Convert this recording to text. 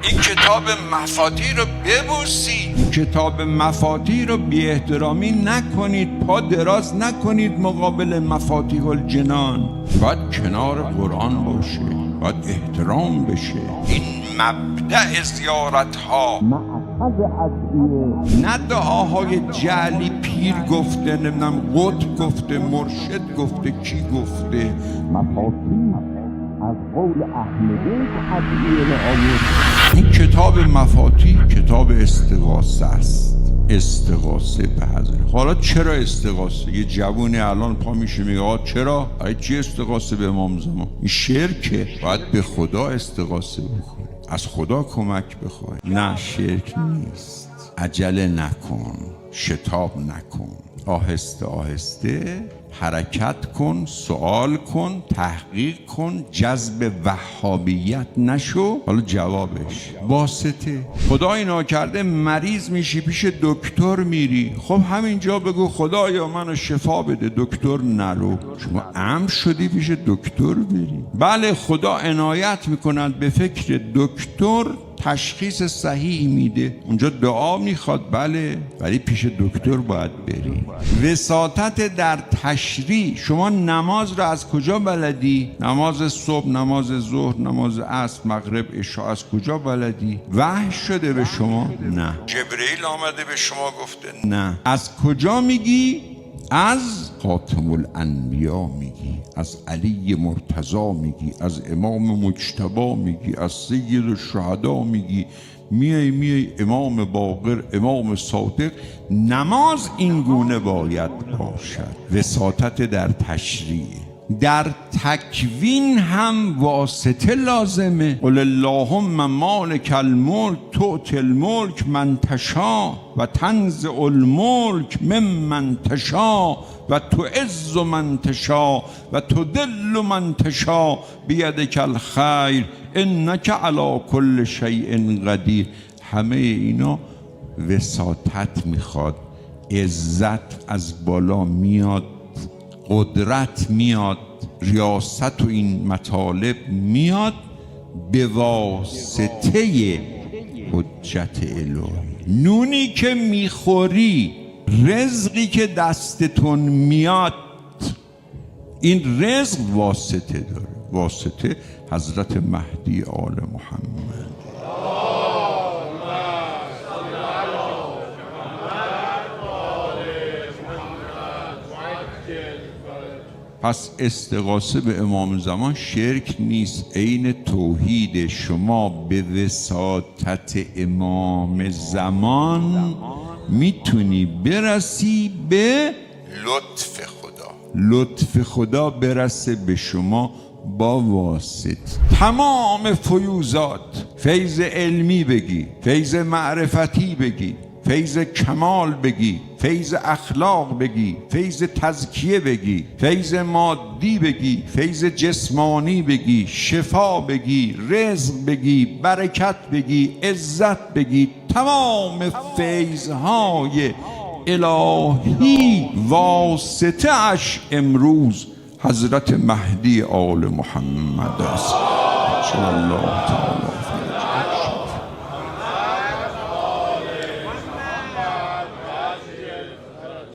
این کتاب مفاتیح رو ببوسید، این کتاب مفاتیح رو بی احترامی نکنید، پا دراز نکنید مقابل مفاتیح الجنان. باید کنار قرآن باشه، باید احترام بشه. این مبدأ زیارت ها نه دعاهای جعلی پیر گفته، نمیدونم قطب گفته، مرشد گفته، کی گفته. مفاتیح از قول اهل بیت ادعیه آورد. این کتاب مفاتیح کتاب استغاثه است، استغاثه به حضرت. حالا چرا استغاثه؟ یه جوونی الان پا میشه میگه آقا چرا؟ چی استغاثه به امام زمان؟ این شرکه. باید به خدا استغاثه بکنی، از خدا کمک بخوای. نه شرک نیست. عجله نکن، شتاب نکن، آهسته آهسته حرکت کن، سوال کن، تحقیق کن، جذب وهابیت نشو. حالا جوابش واسطه. خدا اینا کرده مریض میشی پیش دکتر میری، خب همینجا بگو خدایا منو شفا بده، دکتر نرو. شما امر شدی پیش دکتر بری. بله خدا عنایت میکند به فکر دکتر، تشخیص صحیح میده، اونجا دعا میخواد بله، ولی پیش دکتر باید بری. وساطت در تشریع. شما نماز رو از کجا بلدی؟ نماز صبح، نماز ظهر، نماز عصر، مغرب، عشاء از کجا بلدی؟ وحی شده به شما؟ نه. جبرئیل آمده به شما گفته؟ نه. از کجا میگی؟ از خاتم الانبیا میگی، از علی مرتضی میگی، از امام مجتبی میگی، از سید الشهدا میگی، میای امام باقر، امام صادق. نماز این گونه باید باشد. وساطت در تشریع. در تکوین هم واسطه لازمه. قل اللهم مالک الملک تؤتی الملک من تشاء و تنزع الملک ممن تشاء و تعز من تشاء و تذل من تشاء بیدک الخیر انک علی کل شیء قدیر. همه اینا وساطت میخواد. عزت از بالا میاد، قدرت میاد، ریاست و این مطالب میاد به واسطه حجت الهی. نونی که میخوری، رزقی که دستتون میاد، این رزق واسطه داره. واسطه حضرت مهدی آل محمد. پس استغاثه به امام زمان شرک نیست، عین توحید. شما به وساطت امام زمان میتونی برسی به لطف خدا، لطف خدا برسه به شما با واسطه. تمام فیوزات، فیض علمی بگی، فیض معرفتی بگی، فیض کمال بگی، فیض اخلاق بگی، فیض تزکیه بگی، فیض مادی بگی، فیض جسمانی بگی، شفا بگی، رزق بگی، برکت بگی، عزت بگی، تمام فیضهای الهی واسطه اش امروز حضرت مهدی آل محمد است. صلی الله تعالی